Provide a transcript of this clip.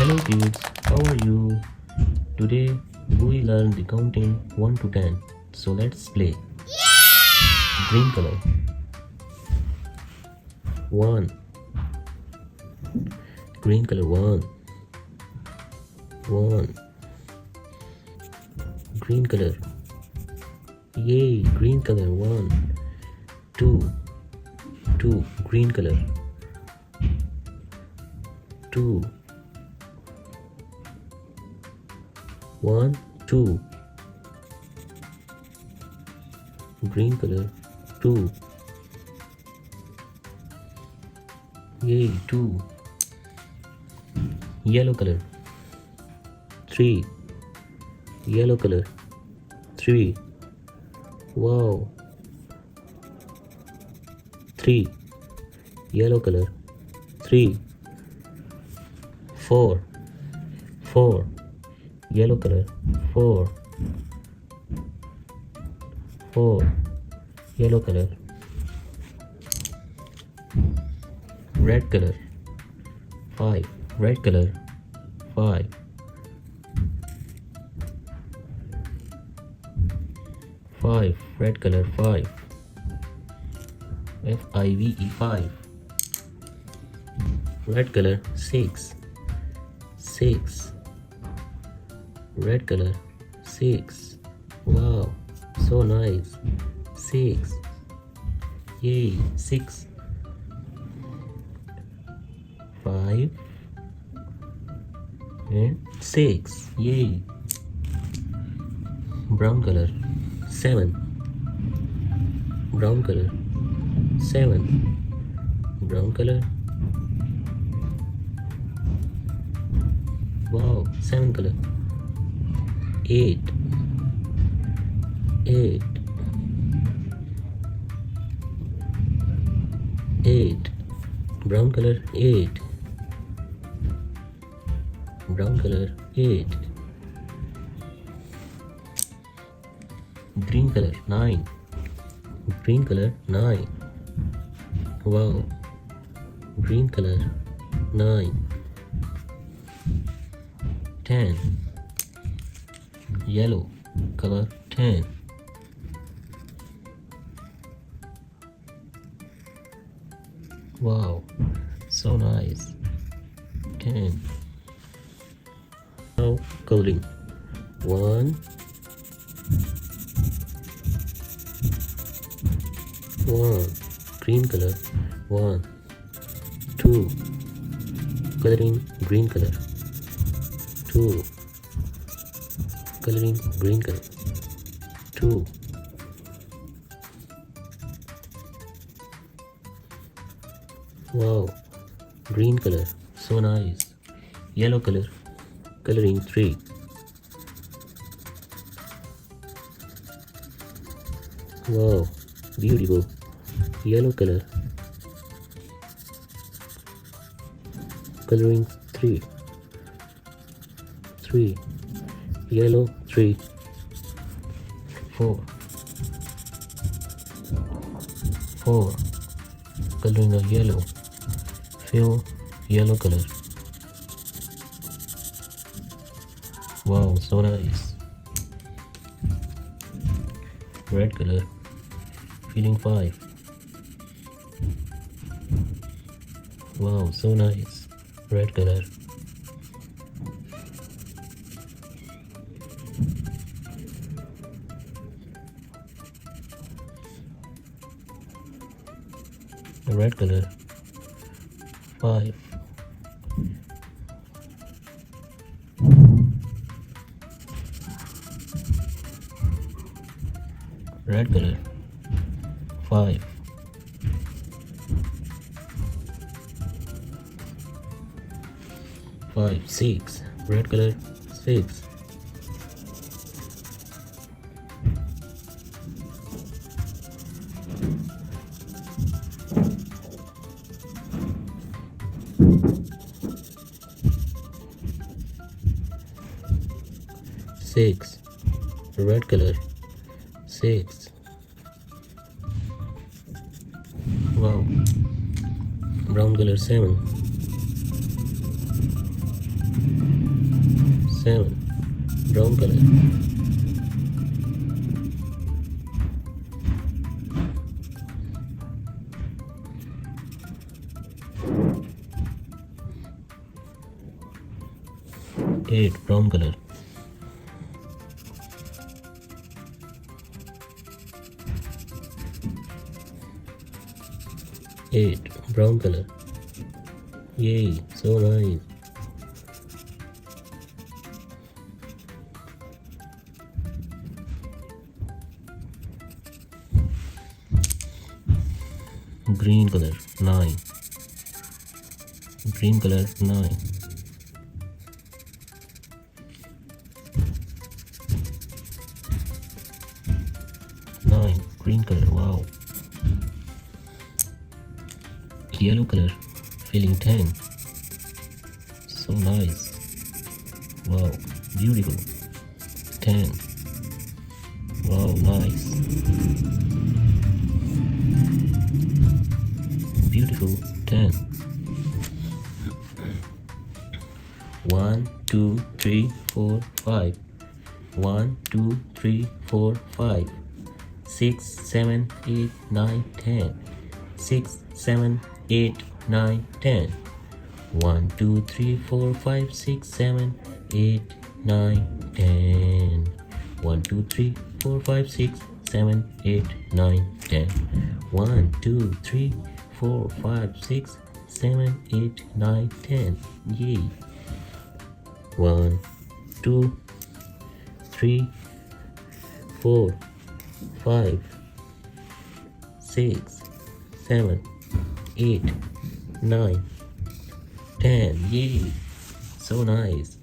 Hello kids, how are you? Today we learn the counting 1 to 10. So let's play. Green color. 1. Green color 1. 1. Green color. Yay, green color 1. 2. 2. Green color. 2. 1, 2. Green color 2. Yay, 2. Yellow color 3. Yellow color 3. Wow. 3. Yellow color 3. 4. 4. Yellow color 4. 4. Yellow color. Red color 5. Red color 5. 5. Red color 5. Five. 5. Red color 6. 6. Red color 6. Wow, so nice. 6. Yay, 6. 5 and 6. Yay. Brown color 7. Brown color 7. Brown color. Wow, 7 color. 8. 8. 8. Brown color 8. Brown color 8. Green color 9. Green color 9. Wow. Green color 9. 10. Yellow color 10. Wow, so nice. 10. Now coloring. 1. 1. Green color 1. 2. Coloring green color 2. Coloring green color 2. Wow, green color, so nice. Yellow color, coloring 3. Wow, beautiful. Yellow color, coloring 3. 3. Yellow 3. 4. 4. Coloring of yellow. Fill yellow color. Wow, so nice. Red color. Filling 5. Wow, so nice. Red color. Red color 5. Red color 5. 5. 6. Red color 6. 6. Red color 6. Wow. Brown color 7. 7. Brown color. 8. Brown color. 8. Brown color. Yay, so nice. Green color. 9. Green color. 9. 9. Green color. Wow. Yellow color. Feeling 10. So nice. Wow. Beautiful. 10. Wow. Nice. Beautiful. 10. 1, 2, 3, 4, 5. 1, 2, 3, 4, 5. 6, 7, 8, 9, 10. 6, 7, 8, 9, 10. 1, 2, 3, 4, 5, 6, 7, 8, 9, 10. 1, 2, 3, 4, 5, 6, 7, 8, 9, 10. 1, 2, 3, 4, 5, 6, 7, 8, 9, 10. Yay. 1, 2, 3, 4, 5, 6, 7, 8, 9, 10. Yay. So nice.